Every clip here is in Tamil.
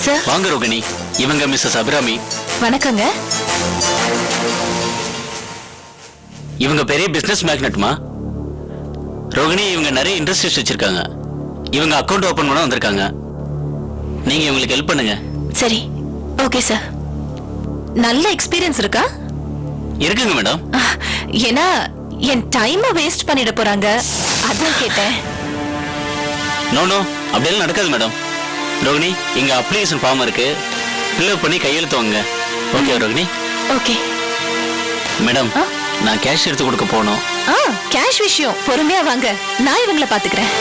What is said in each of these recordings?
சார். வாங்க ரோகிணி, இவங்க மிஸ்ஸஸ் அபிராமி. வணக்கங்க. இவங்க பெரிய பிசினஸ் மேக்னெட்மா. ரோகிணி, இவங்க நிறைய இண்டஸ்ட்ரீஸ் வச்சிருக்காங்க. இவங்க அக்கவுண்ட் ஓபன் பண்ண வந்திருக்காங்க. நீங்க இவங்களுக்கு ஹெல்ப் பண்ணுங்க. சரி, ஓகே சார். நல்ல எக்ஸ்பீரியன்ஸ் இருக்கா? இருக்குங்க மேடம். ஏன்னா என் டைமை வேஸ்ட் பண்ணிட போறாங்க, அதான் கேட்டேன். நோ நோ, அப்படியெல்லாம் நடக்காது மேடம். ரோகிணி, இங்க அப்ளிகேஷன் ஃபார்ம் இருக்கு, ஃபில்அப் பண்ணி கையெழுத்து வாங்க. ஓகே ரோகிணி? ஓகே மேடம், நான் கேஷ் எடுத்து கொடுக்க போகணும். கேஷ் விஷயம் பொறுமையா வாங்க, நான் இவங்களை பாத்துக்கிறேன்.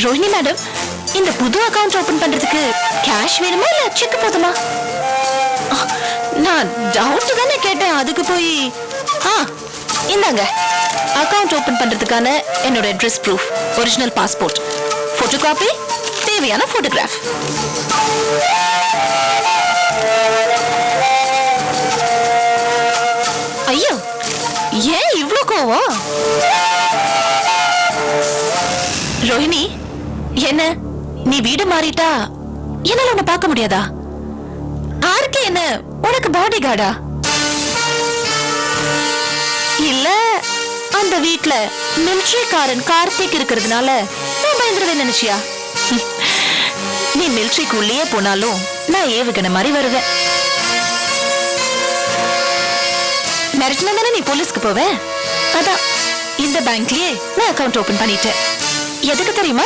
ரோஹிணி மேடம், இந்த புது அக்கவுண்ட் ஓபன் பண்றதுக்கு கேஷ் வேணுமா இல்ல செக் போதுமா? நான் டவுட் தானே கேட்டேன், அதுக்கு போய் இந்தாங்க அக்கவுண்ட் ஓபன் பண்றதுக்கான என்னோட address proof, original passport, photo copy, தேவையான போட்டோகிராஃப். ஐயோ, ஏன் இவ்ளோ கோவம்? ரோஹிணி, என்ன நீ வீடு மாறிட்டா என்னால உன்னை பார்க்க முடியாதா? ஆருக்கு என்ன உனக்கு பாடி கார்டா? இல்ல அந்த வீட்ல மிலிட்டரிக்காரன் கார்த்திக் இருக்கிறதுனால நான் பயந்துருவேன் நினைச்சியா? நீ மிலிட்டரிக்கு உள்ளே போனாலும் நான் ஏவுகணை மாதிரி வருவேன். மிரட்டினா தானே நீ போலீஸ்க்கு போவேன். அதான் இந்த பேங்க்லயே நான் அக்கவுண்ட் ஓபன் பண்ணிட்டேன். எதுக்கு தெரியுமா?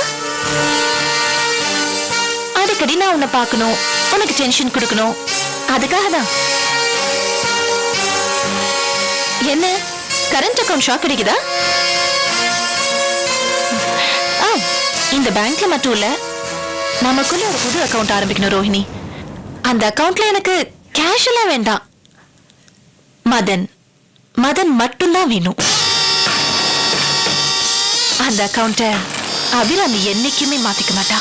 அடிக்கடி நான் உன்னை பார்க்கணும், உனக்கு டென்ஷன் கொடுக்கணும், அதுக்காக தான். என்ன கரண்ட் அக்கவுண்ட் ஷாக் அடிக்குதா? இந்த பேங்க்ல மட்டும் இல்ல, நமக்குள்ள ஒரு புது அக்கவுண்ட் ஆரம்பிக்கணும் ரோஹிணி. அந்த அக்கவுண்ட்ல எனக்கு கேஷ் எல்லாம் வேண்டாம், மதன் மதன் மட்டும்தான் வேணும். அந்த அக்கவுண்ட அபிராமி என்னைக்குமே மாத்திக்க மாட்டா.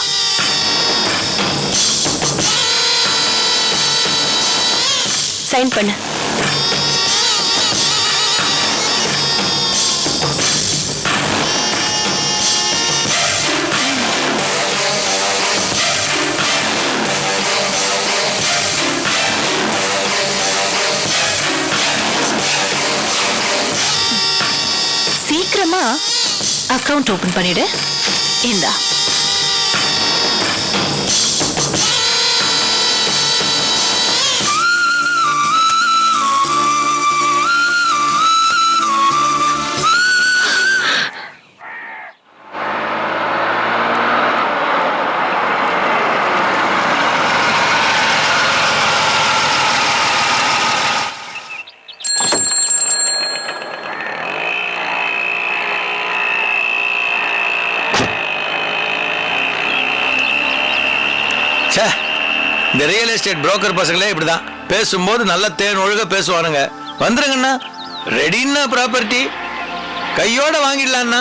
சைன் பண்ணு. சீக்கிரமா அக்கவுண்ட் ஓபன் பண்ணிடு. இந்தா. இந்த ரியல் எஸ்டேட் புரோக்கர் பசங்களே இப்படிதான் பேசும்போது நல்ல தேன் ஒழுக பேசுவானுங்க. வந்துருங்கண்ணா, ரெடின்னா ப்ராப்பர்ட்டி கையோட வாங்கிடலான்னா,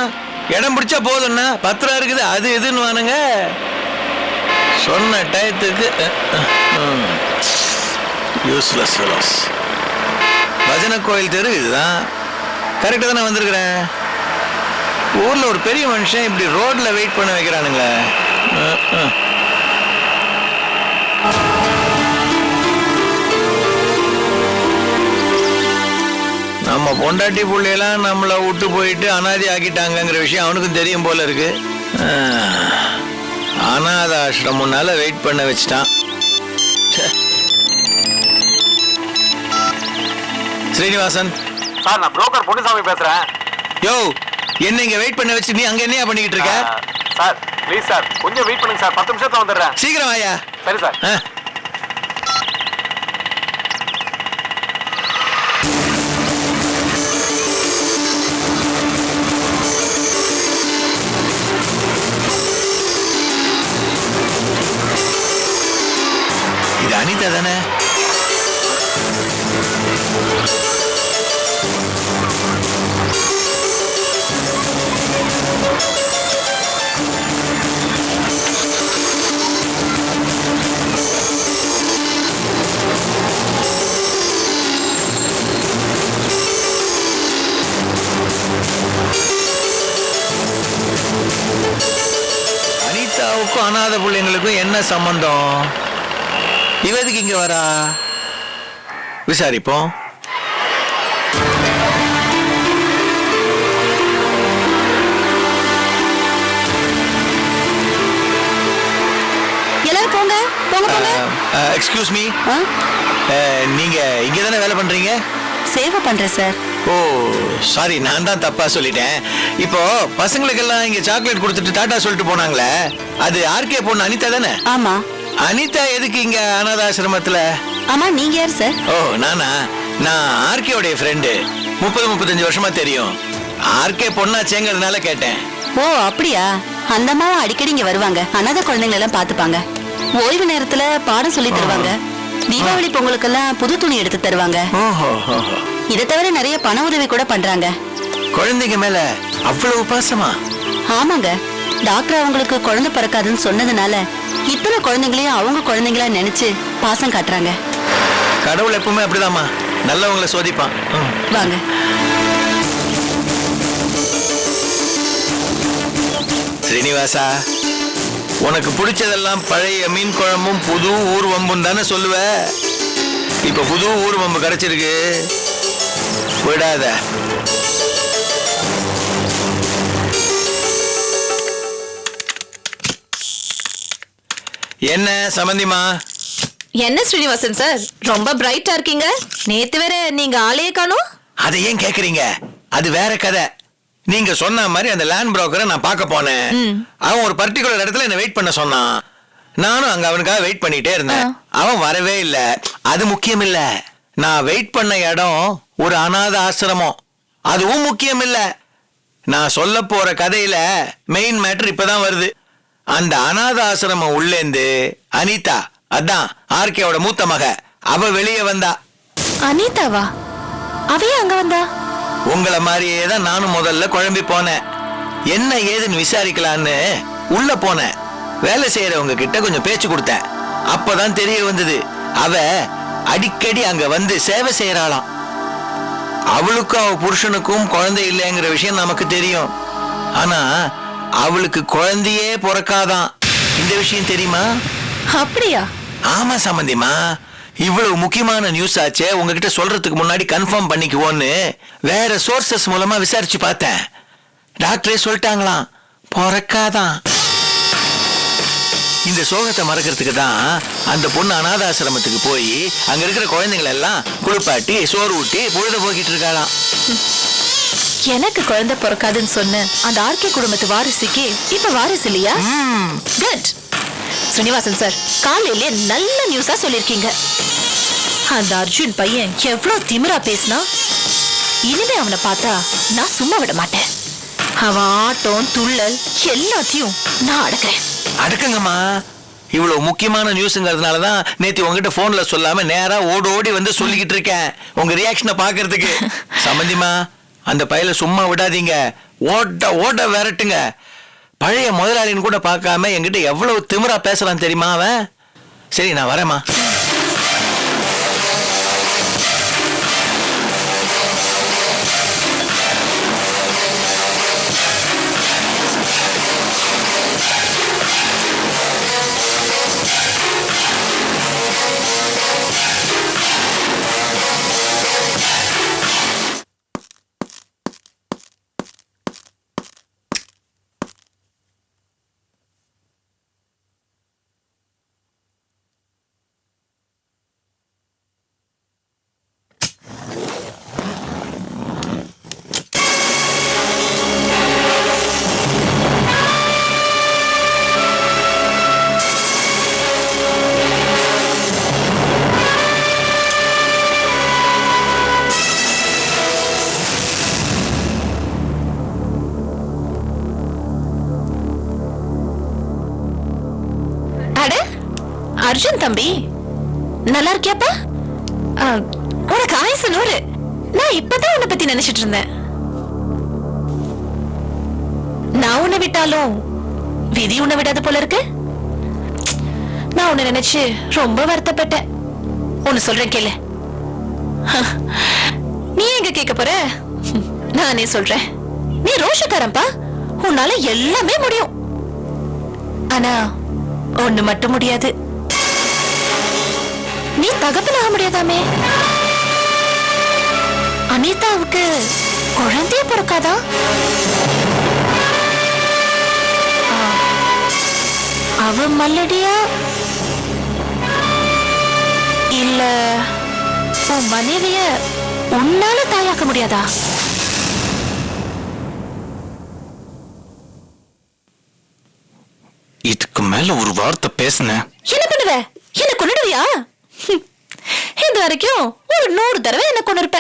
இடம் பிடிச்சா போதும்ண்ணா, பத்திரம் இருக்குது, அது இதுன்னு வானுங்க. சொன்ன டயத்துக்கு யூஸ்லெஸ் ஃபெலோஸ். பஜனை கோயில் தெரு இதுதான். கரெக்டாக தானே வந்திருக்கிறேன். ஊரில் ஒரு பெரிய மனுஷன் இப்படி ரோட்ல வெயிட் பண்ண வைக்கிறானுங்களே. நம்ம பொண்டாட்டி பிள்ளையெல்லாம் நம்மளை விட்டு போயிட்டு அனாதி ஆக்கிட்டாங்கிற விஷயம் அவனுக்கும் தெரியும் போல இருக்கு. அனாத ஆசிரமம்னால வெயிட் பண்ண வச்சுட்டான். ஸ்ரீனிவாசன் சார், நான் புரோக்கர் பொன்னுசாமி பேசுறேன். யோ, என்ன இங்க வெயிட் பண்ண வச்சு நீ அங்க என்னையா பண்ணிக்கிட்டு இருக்க? சார் ப்ளீஸ் சார், கொஞ்சம் வெயிட் பண்ணுங்க சார், 10 நிமிஷத்துல வந்துடுறேன். சீக்கிரம் வாயா. சரி சார். இது அனிதா தானே? அனிதாவுக்கும் அனாதை பிள்ளைங்களுக்கும் என்ன சம்பந்தம்? இவதுக்கு இங்க வரா? விசாரிப்போம். எல்லாரும் போங்க போங்க போங்க. எக்ஸ்கியூஸ் மீ, நீங்க இங்க தானே வேலை பண்றீங்க? சேவை பண்றேன் சார். ஓ சாரி, நான் தான் தப்பா சொல்லிட்டேன். இப்போ பசங்களுக்கெல்லாம் இங்க சாக்லேட் கொடுத்துட்டு டாடா சொல்லிட்டு போனாங்களே, அது ஆர்கே பொண்ணு அனிதா தானே? ஆமா. அனிதா எதுக்கு இங்க அனாதாசிரமத்துல? ஆமா, நீங்க யார் சார்? ஓ நானா? நான் ஆர்கேவுடைய ஃப்ரெண்டு. 30-35 வருஷமா தெரியும். ஆர்கே பொண்ணாச்சேங்கிறதுனால கேட்டேன். ஓ அப்படியா? அந்த அம்மாவை அடிக்கடி இங்க வருவாங்க. அனாதை குழந்தைங்களை எல்லாம் பாத்துப்பாங்க. ஓய்வு நேரத்துல பாடம் சொல்லி தருவாங்க. தீபாவளி பொங்கலுக்கெல்லாம் புது துணி எடுத்து தருவாங்க. ஓஹோ. இதை தவிர நிறைய பண உதவி கூட பண்றாங்க. குழந்தைங்க மேல அவ்வளவு பாசமா? ஆமாங்க. டாக்டர் அவங்களுக்கு குழந்தை பிறக்காதுன்னு சொன்னதுனால இத்தனை குழந்தைங்களையும் அவங்க குழந்தைங்களா நினைச்சு பாசம் காட்டுறாங்க. கடவுள் எப்பவுமே அப்படிதாம்மா, நல்லவங்களை சோதிப்பான். வாங்க. ஸ்ரீனிவாசா, உனக்கு பிடிச்சதெல்லாம் பழைய மீன் குழம்பும் புது ஊர் வம்பும் தானே சொல்லுவ. இப்ப புது ஊர் வம்பு கிடைச்சிருக்கு, விடாத. என்ன சம்பந்திமா? என்ன ஸ்ரீனிவாசன் சார், ரொம்ப பிரைட்டா இருக்கீங்க. நேத்து வேற நீங்க ஆளையே காணோம். அதை ஏன் கேக்குறீங்க? அது வேற கதை. நீங்க சொன்ன மாதிரி அந்த லேண்ட் புரோக்கரை நான் பார்க்க போனேன். அவன் ஒரு பர்டிகுலர் இடத்துல என்ன வெயிட் பண்ண சொன்னான். நானும் அங்க அவனுக்காக வெயிட் பண்ணிட்டே இருந்தேன். அவன் வரவே இல்லை. அது முக்கியம் இல்ல. நான் வெயிட் பண்ண இடம் ஒரு அனாத ஆசிரமம். அதுவும் முக்கியம் இல்ல. நான் சொல்ல போற கதையில மெயின் மேட்டர் இப்பதான் வருது. அந்த அனாத ஆசிரமம் உள்ளேந்து அனிதா, அதான் ஆர்கேவோட மூத்த மக, அவ வெளியே வந்தா. அனிதாவா? அவையே அங்க வந்தா? உங்களை மாதிரியே தான் நானும் முதல்ல குழம்பி போனேன். என்ன ஏதுன்னு விசாரிக்கலான்னு உள்ள போனேன். வேலை செய்யறவங்க கிட்ட கொஞ்சம் பேச்சு கொடுத்தேன். அப்பதான் தெரிய வந்தது, அவ அடிக்கடி அங்க வந்து சேவை செய்யறாளாம். அவளுக்கும் அவ புருஷனுக்கும் குழந்தை இல்லைங்கிற விஷயம் நமக்கு தெரியும். ஆனா அவளுக்கு குழந்தையே பிறக்காதான். இந்த விஷயம் தெரியுமா? அப்படியா? ஆமா சம்பந்திமா, இவ்வளவு முக்கியமான நியூஸ் ஆச்சே, உங்ககிட்ட சொல்றதுக்கு முன்னாடி கன்ஃபார்ம் பண்ணிக்குவோன்னு வேற சோர்சஸ் மூலமா விசாரிச்சு பார்த்தேன். டாக்டரே சொல்லிட்டாங்களாம், பிறக்காதான். இந்த சோகத்தை மறக்கிறதுக்கு தான் அந்த பொண்ணு அனாதாசிரமத்துக்கு போய் அங்க இருக்கிற குழந்தைங்களை எல்லாம் குளிப்பாட்டி சோறு ஊட்டி பொழுத போக்கிட்டு இருக்காளாம். எனக்கு குழந்தை பிறக்காதுன்னு சொன்ன அந்த ஆர்கே குடும்பத்து வாரிசுக்கு இப்ப வாரிசு இல்லையா? குட். ஸ்ரீனிவாசன் சார், காலையிலே நல்ல நியூஸா சொல்லிருக்கீங்க. அந்த அர்ஜுன் பையன் எவ்வளவு திமிரா பேசினா, இனிமே அவனை பார்த்தா நான் சும்மா விட மாட்டேன். அவன் ஆட்டம் துள்ளல் எல்லாத்தையும் நான் அடக்குறேன். அடக்குங்கம்மா. இவ்வளவு முக்கியமான நியூஸ்ங்கிறதுனாலதான் நேத்து உங்ககிட்ட போன்ல சொல்லாம நேரா ஓடி வந்து சொல்லிக்கிட்டு இருக்கேன், உங்க ரியாக்ஷனை பாக்குறதுக்கு. சம்பந்திமா, அந்த பையல சும்மா விடாதீங்க, ஓட ஓட விரட்டுங்க. பழைய முதலாளின்னு கூட பார்க்காம என்கிட்ட எவ்வளவு திமிரா பேசலாம் தெரியுமா அவன். சரி, நான் வரேம்மா. அர்ஜுன் தம்பி, நல்லா இருக்கியாப்பா? உனக்கு ஆயுசு 100. நான் இப்பதான் உன்னை பத்தி நினைச்சிட்டு இருந்தேன். நான் உன்னை விட்டாலும் விதி உன்னை விடாத போல இருக்கு. நான் உன்னை நினைச்சு ரொம்ப வருத்தப்பட்டேன். ஒன்னு சொல்றேன் கேளு. நீ எங்க கேட்க போற? நானே சொல்றேன். நீ ரோஷக்காரன்பா, உன்னால எல்லாமே முடியும். ஆனா ஒண்ணு மட்டும் முடியாது. நீ தகப்பனாக முடியாதாமே. அனிதாவுக்கு குழந்தைய பிறக்காதா? அவ மல்லடியா இல்ல உன் மனைவிய உன்னால தாயாக்க முடியாதா? இதுக்கு மேல ஒரு வார்த்தை பேசுன என்ன பண்ணுவ? என்ன கொண்டுடுவியா? இது வரைக்கும் ஒரு 100 தடவை என்ன கொண்டிருப்ப.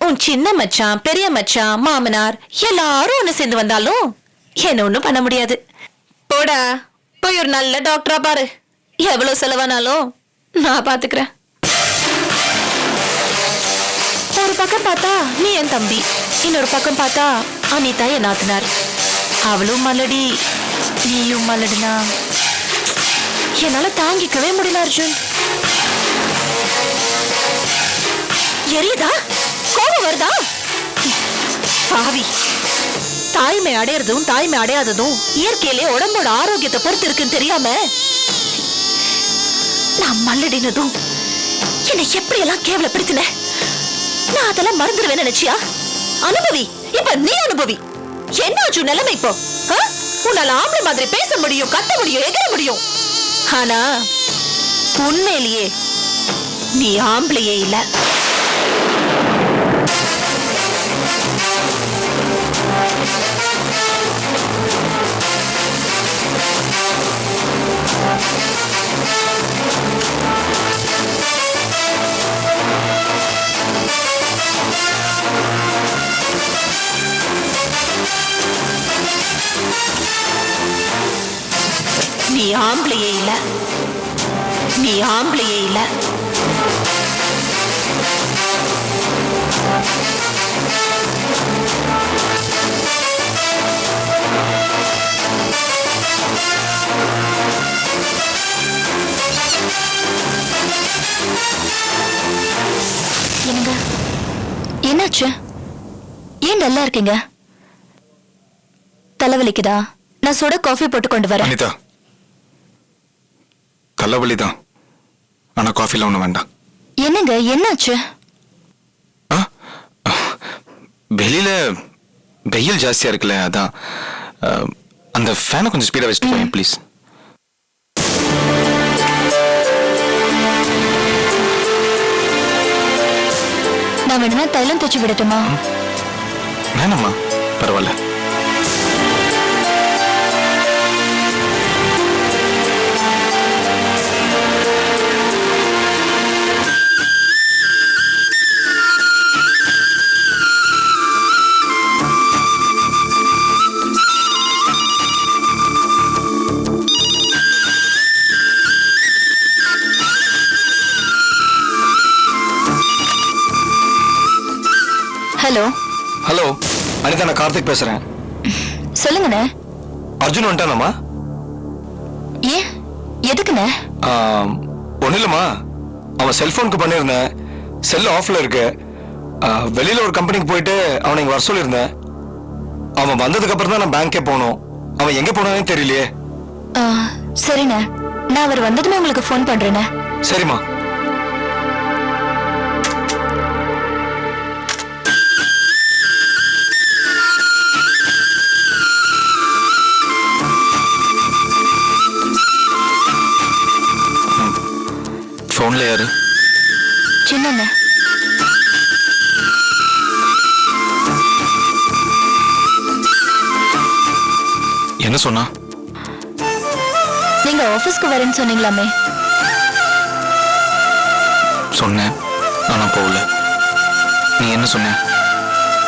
உன் சின்ன மச்சான், பெரிய மச்சான், மாமனார் எல்லாரும் ஒண்ணு சேர்ந்து வந்தாலும் என்ன ஒண்ணும் பண்ண முடியாது. போடா, போய் ஒரு நல்ல டாக்டரா பாரு. எவ்வளவு செலவானாலும் நான் பாத்துக்கிறேன். ஒரு பக்கம் பார்த்தா நீ என் தம்பி, இன்னொரு பக்கம் பார்த்தா அனிதா என் நாத்தனார். அவளும் மல்லடி, நீயும் மல்லடினா என்னால தாங்கிக்கவே முடியல அர்ஜுன். எரியுதா? கோபம் வருதா? பாவி, தாய்மை அடையறதும் தாய்மை அடையாததும் இயற்கையிலே உடம்போட ஆரோக்கியத்தை பொறுத்து இருக்குன்னு தெரியாம நான் மல்லடினதும் என்னை எப்படி எல்லாம் கேவலப்படுத்தின. நான் அதெல்லாம் மறந்துடுவேன் நினைச்சியா? அனுபவி, இப்ப நீ அனுபவி. என்ன அர்ஜுன் நிலைமை இப்போ? உன்னால ஆம்பளை மாதிரி பேச முடியும், கத்த முடியும், எகிற முடியும். ஆனா உண்மையிலேயே நீ ஆம்பளையே இல்ல. நீ ஆம்பளையே இல்ல. நீ ஆம்பளையே இல்ல. என்னங்க, என்னாச்சு? ஏன் நல்லா இருக்கீங்க? தலைவலிக்குதா? நான் சுட காஃபி போட்டு கொண்டு வரேன். அனிதா, தலைவலிதான், ஆனா காஃபில ஒண்ணு வேண்டாம். என்னங்க, என்னாச்சு? வெளியில வெயில் ஜாஸ்தியா இருக்குல்ல, அதான். அந்த ஃபேனை கொஞ்சம் ஸ்பீடா வச்சுட்டு போய் ப்ளீஸ். நான் வேணும்னா தைலம் தச்சு விடட்டுமா? வேணாம்மா, பரவாயில்ல. ஹலோ. ஹலோ அனிதா, நான் கார்த்திக் பேசுறேன். சொல்லுங்கண்ணே. அர்ஜுன் வந்துட்டானாமா? ஏன், எதுக்குண்ணே? ஒன்றும் இல்லைம்மா, அவன் செல்போனுக்கு பண்ணியிருந்தேன், செல் ஆஃப்ல இருக்கு. வெளியில ஒரு கம்பெனிக்கு போயிட்டு அவனை இங்கே வர சொல்லியிருந்தேன். அவன் வந்ததுக்கு அப்புறம் தான் நான் பேங்கே போகணும். அவன் எங்கே போனானே தெரியலையே. சரிண்ணே, நான் அவர் வந்ததுமே உங்களுக்கு ஃபோன் பண்றேண்ணே. சரிம்மா. ஃபோன்ல யாரு? சின்னண்ணே. என்ன சொன்னா? நீங்க ஆபீஸ்க்கு வரேன்னு சொன்னீங்களாமே. சொன்னேன், ஆனா போகல. நீ என்ன சொன்ன?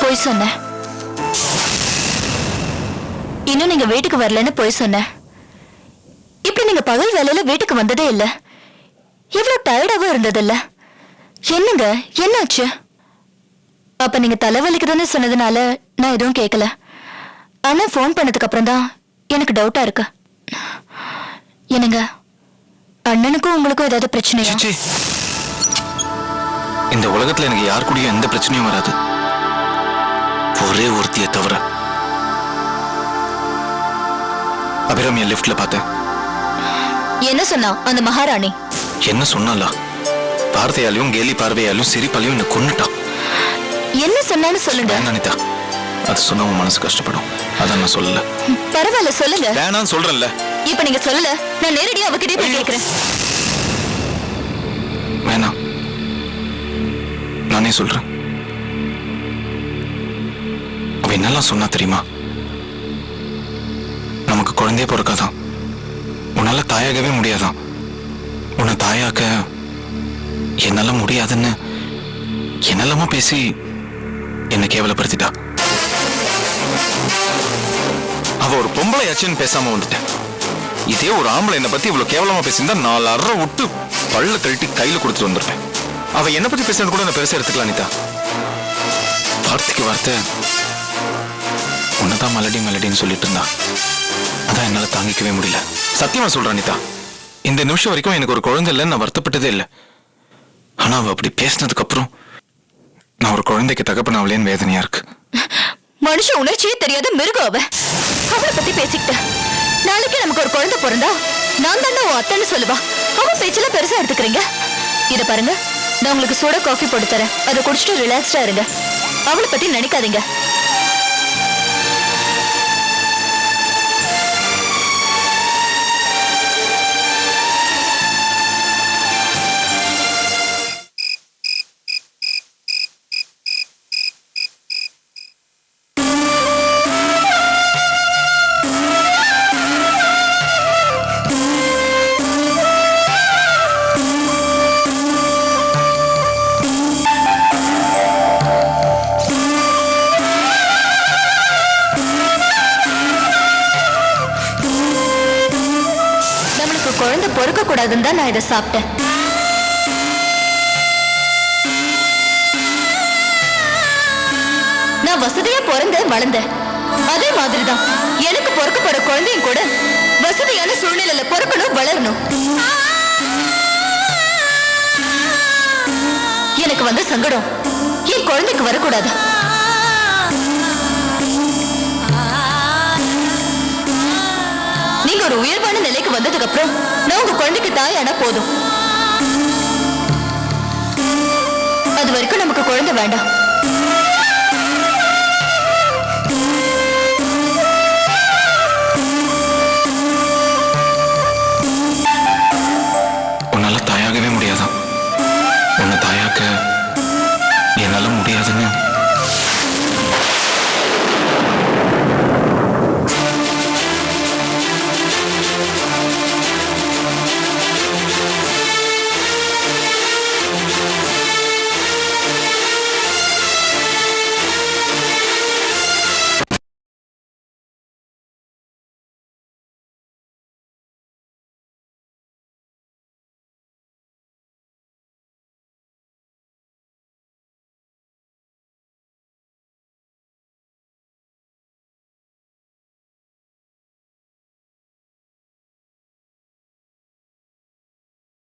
போய் சொன்ன. இன்னும் நீங்க வீட்டுக்கு வரலன்னு போய் சொன்ன. இப்படி நீங்க பகல் வேலையில வீட்டுக்கு வந்ததே இல்ல. எவ்வளவு டயர்டாவும் இருந்ததில்ல. என்னங்க, என்னாச்சு? அப்ப நீங்க தலைவலிக்குதுன்னு சொன்னதுனால நான் எதுவும் கேட்கல. ஆனா போன் பண்ணதுக்கு அப்புறம் தான் எனக்கு டவுட்டா இருக்கு. என்னங்க, அண்ணனுக்கும் உங்களுக்கும் ஏதாவது பிரச்சனையா? சிச்சி, இந்த உலகத்துல எனக்கு யார் கூடயும் எந்த பிரச்சனையும் வராது, ஒரே ஒருத்தியை தவிர. அபிராமிய லிஃப்ட்ல பார்த்தேன். என்ன சொன்னா அந்த மகாராணி? என்ன சொன்னாலா? வார்த்தையாலையும் கேலி பார்வையாலையும் சிரிப்பாலையும் என்ன கொன்னுட்டான். என்ன சொன்னான்னு சொல்லுங்க. வேணாம் அனிதா, அது சொன்னா உன் மனசு கஷ்டப்படும். அதான் நான் சொல்லல. பரவாயில்ல சொல்லுங்க. வேணான்னு சொல்றேன்ல. இப்ப நீங்க சொல்லல, நான் நேரடியா அவகிட்டே போய் கேக்குறேன். வேணாம், நானே சொல்றேன். அவ என்னெல்லாம் சொன்னா தெரியுமா? நமக்கு குழந்தைய பிறக்காதான், உன்னால தாயாகவே முடியாதான், உன்னை தாயாக்க என்னால முடியாதுன்னு என்னெல்லாமோ பேசி என்னை கேவலப்படுத்திட்டா. அவ ஒரு பொம்பளையாச்சுன்னு பேசாம வந்துட்டேன். இதே ஒரு ஆம்பளை என்னை பத்தி இவ்வளவு கேவலமா பேசியிருந்தா 4 அரை விட்டு பல்ல கழட்டி கையில கொடுத்துட்டு வந்துருப்பேன். அவ என்னை பத்தி பேசுறது கூட நான் பெருசா எடுத்துக்கலாம் அனிதா. வார்த்தைக்கு வார்த்தை உன்னதான் மலடின்னு சொல்லிட்டு இருந்தா. அதான் என்னால தாங்கிக்கவே முடியல. சத்தியமா சொல்றேன் அனிதா, இந்த நிமிஷம் வரைக்கும் எனக்கு ஒரு குழந்தை இல்லைன்னு நான் வருத்தப்பட்டதே இல்லை. ஆனா அவ அப்படி பேசினதுக்கு அப்புறம் நான் ஒரு குழந்தைக்கு தகப்பன அவளேன்னு வேதனையா இருக்கு. மனுஷ உணர்ச்சியே தெரியாத மிருகம் அவ. அவளை பத்தி பேசிக்கிட்ட நாளைக்கு நமக்கு ஒரு குழந்தை பிறந்தா நான் தானே உன் அத்தைன்னு சொல்லுவா. அவ பேச்செல்லாம் பெருசா எடுத்துக்கிறீங்க. இத பாருங்க, நான் உங்களுக்கு சூட காஃபி போட்டு தரேன். அதை குடிச்சிட்டு ரிலாக்ஸ்டா இருங்க. அவளை பத்தி நினைக்காதீங்க. குழந்தை பொறுக்க கூடாதுன்னு தான் நான் இதை சாப்பிட்டேன். நான் வசதியா பிறந்தேன் வளர்ந்தேன். அதே மாதிரிதான் எனக்கு பொறுக்க போற குழந்தையும் கூட வசதியான சூழ்நிலையில பொறுக்கணும், வளரணும். எனக்கு வந்த சங்கடம் என் குழந்தைக்கு வரக்கூடாது. நீங்க ஒரு உயர்வான நிலைக்கு வந்ததுக்கு அப்புறம் நான் உங்க குழந்தைக்கு தாயானா போதும். அது வரைக்கும் நமக்கு குழந்தை வேண்டாம்.